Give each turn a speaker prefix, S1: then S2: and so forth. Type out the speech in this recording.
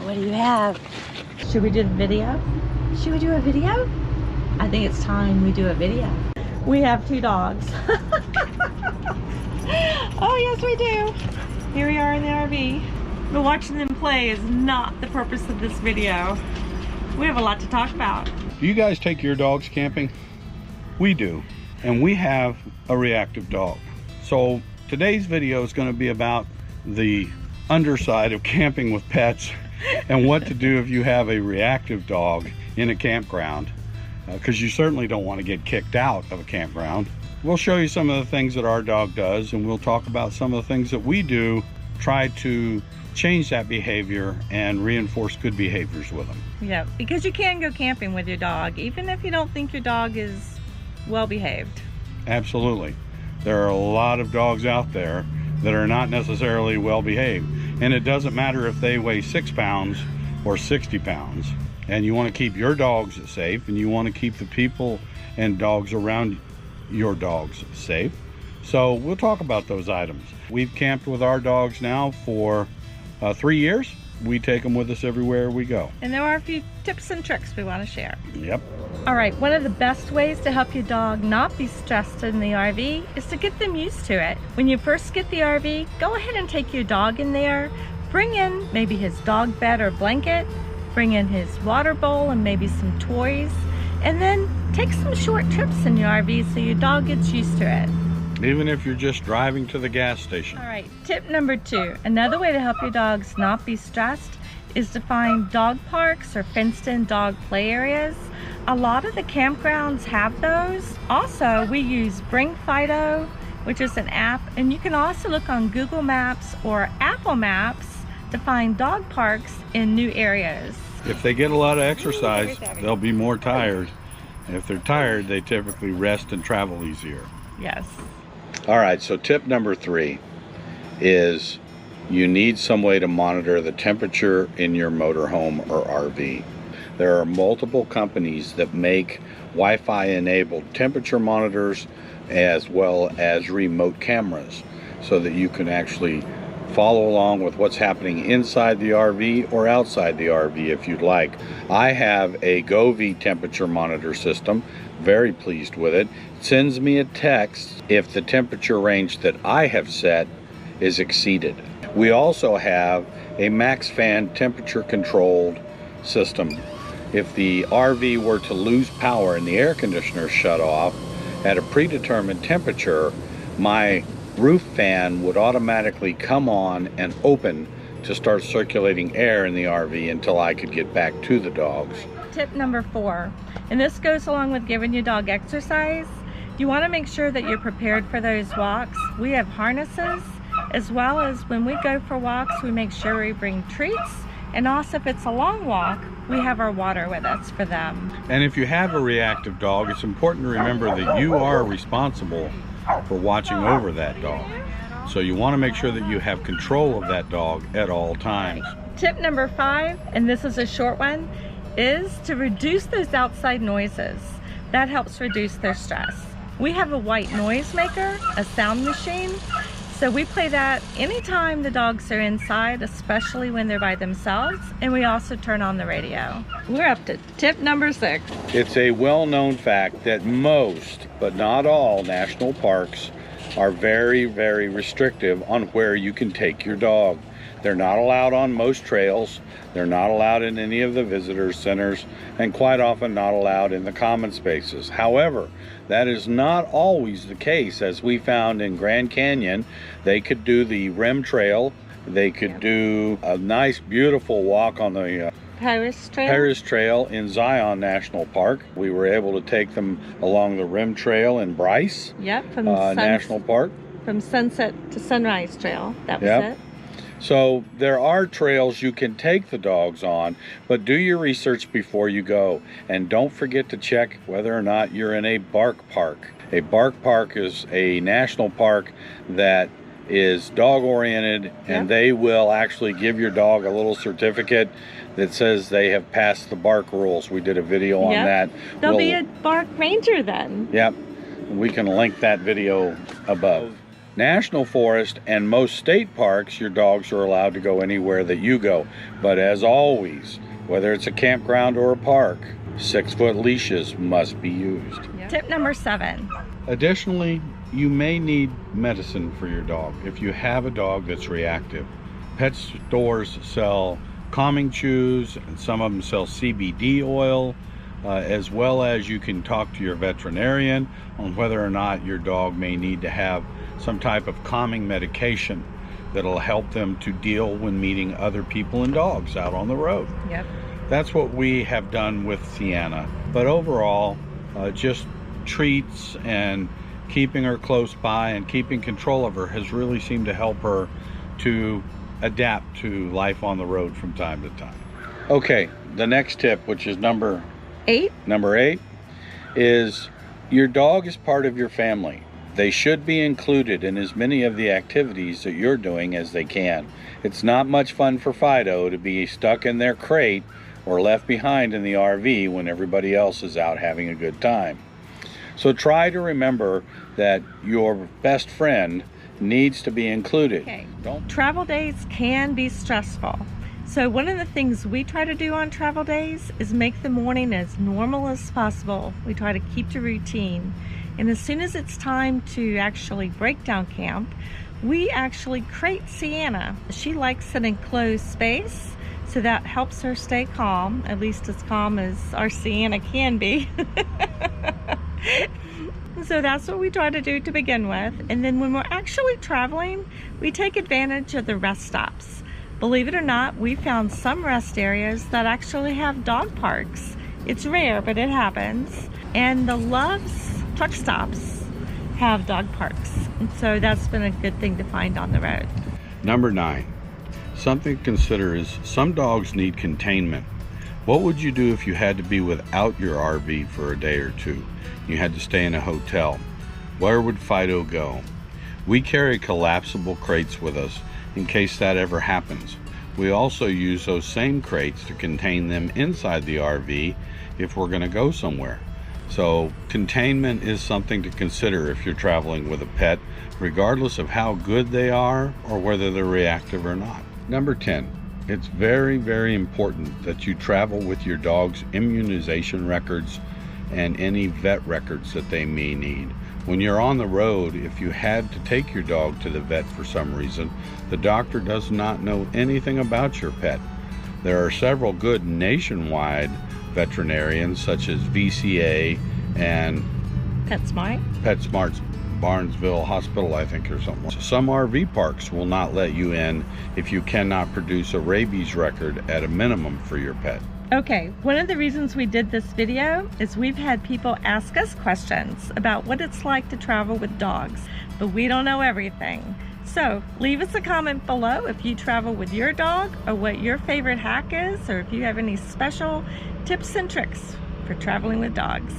S1: What do you have? Should we do the video? Should we do a video? I think it's time we do a video. We have 2 dogs. Oh yes we do. Here we are in the RV. But watching them play is not the purpose of this video. We have a lot to talk about.
S2: Do you guys take your dogs camping? We do, and we have a reactive dog. So today's video is going to be about the underside of camping with pets and what to do if you have a reactive dog in a campground, because you certainly don't want to get kicked out of a campground. We'll show you some of the things that our dog does, and we'll talk about some of the things that we do, try to change that behavior and reinforce good behaviors with them.
S1: Yeah, because you can go camping with your dog, even if you don't think your dog is well behaved.
S2: Absolutely. There are a lot of dogs out there that are not necessarily well behaved, and it doesn't matter if they weigh 6 pounds or 60 pounds. And you want to keep your dogs safe, and you want to keep the people and dogs around your dogs safe. So we'll talk about those items. We've camped with our dogs now for 3 years. We take them with us everywhere we go.
S1: And there are a few tips and tricks we want to share.
S2: Yep.
S1: All right, one of the best ways to help your dog not be stressed in the RV is to get them used to it. When you first get the RV, go ahead and take your dog in there. Bring in maybe his dog bed or blanket. Bring in his water bowl and maybe some toys. And then take some short trips in your RV so your dog gets used to it.
S2: Even if you're just driving to the gas station.
S1: All right, tip number 2. Another way to help your dogs not be stressed is to find dog parks or fenced-in dog play areas. A lot of the campgrounds have those. Also, we use Bring Fido, which is an app, and you can also look on Google Maps or Apple Maps to find dog parks in new areas.
S2: If they get a lot of exercise, they'll be more tired. And if they're tired, they typically rest and travel easier.
S1: Yes.
S2: All right, so tip number 3 is you need some way to monitor the temperature in your motorhome or RV. There are multiple companies that make Wi-Fi enabled temperature monitors as well as remote cameras so that you can actually follow along with what's happening inside the RV or outside the RV if you'd like. I have a Govee temperature monitor system, very pleased with it. It sends me a text if the temperature range that I have set is exceeded. We also have a max fan temperature controlled system. If the RV were to lose power and the air conditioner shut off at a predetermined temperature, my roof fan would automatically come on and open to start circulating air in the RV until I could get back to the dogs.
S1: Tip number 4, and this goes along with giving your dog exercise. You want to make sure that you're prepared for those walks. We have harnesses, as well as when we go for walks, we make sure we bring treats, and also if it's a long walk, we have our water with us for them.
S2: And if you have a reactive dog, it's important to remember that you are responsible for watching over that dog. So you want to make sure that you have control of that dog at all times.
S1: Tip number 5, and this is a short one, is to reduce those outside noises. That helps reduce their stress. We have a white noise maker, a sound machine, so we play that anytime the dogs are inside, especially when they're by themselves, and we also turn on the radio. We're up to tip number 6.
S2: It's a well-known fact that most, but not all, national parks are very, very restrictive on where you can take your dog. They're not allowed on most trails. They're not allowed in any of the visitor centers, and quite often not allowed in the common spaces. However, that is not always the case. As we found in Grand Canyon, they could do the rim trail. They could do a nice, beautiful walk on the
S1: Paris
S2: Trail in Zion National Park. We were able to take them along the rim trail in Bryce National Park.
S1: From Sunset to Sunrise Trail, that was it.
S2: So there are trails you can take the dogs on, but do your research before you go. And don't forget to check whether or not you're in a bark park. A bark park is a national park that is dog oriented, and they will actually give your dog a little certificate that says they have passed the bark rules. We did a video on that.
S1: They'll be a bark ranger then.
S2: Yep. We can link that video above. National forest and most state parks, your dogs are allowed to go anywhere that you go. But as always, whether it's a campground or a park, 6-foot leashes must be used.
S1: Yep. Tip number 7.
S2: Additionally, you may need medicine for your dog if you have a dog that's reactive. Pet stores sell calming chews, and some of them sell CBD oil, as well as you can talk to your veterinarian on whether or not your dog may need to have some type of calming medication that'll help them to deal when meeting other people and dogs out on the road.
S1: Yep.
S2: That's what we have done with Sienna. But overall, just treats and keeping her close by and keeping control of her has really seemed to help her to adapt to life on the road from time to time. Okay, the next tip, which is number
S1: 8.
S2: Number 8 is your dog is part of your family. They should be included in as many of the activities that you're doing as they can. It's not much fun for Fido to be stuck in their crate or left behind in the RV when everybody else is out having a good time. So try to remember that your best friend needs to be included.
S1: Okay. Travel days can be stressful. So one of the things we try to do on travel days is make the morning as normal as possible. We try to keep to routine. And as soon as it's time to actually break down camp, we actually crate Sienna. She likes an enclosed space, so that helps her stay calm, at least as calm as our Sienna can be. So that's what we try to do to begin with. And then when we're actually traveling, we take advantage of the rest stops. Believe it or not, we found some rest areas that actually have dog parks. It's rare, but it happens. And the Love's truck stops have dog parks. And so that's been a good thing to find on the road.
S2: Number 9, something to consider is some dogs need containment. What would you do if you had to be without your RV for a day or two? You had to stay in a hotel. Where would Fido go? We carry collapsible crates with us in case that ever happens. We also use those same crates to contain them inside the RV if we're going to go somewhere. So containment is something to consider if you're traveling with a pet, regardless of how good they are or whether they're reactive or not. Number 10, it's very, very important that you travel with your dog's immunization records and any vet records that they may need. When you're on the road, if you had to take your dog to the vet for some reason, the doctor does not know anything about your pet. There are several good nationwide veterinarians such as VCA and PetSmart's Barnesville Hospital, I think, or something. Some RV parks will not let you in if you cannot produce a rabies record at a minimum for your pet.
S1: Okay, one of the reasons we did this video is we've had people ask us questions about what it's like to travel with dogs, but we don't know everything. So leave us a comment below if you travel with your dog or what your favorite hack is, or if you have any special tips and tricks for traveling with dogs.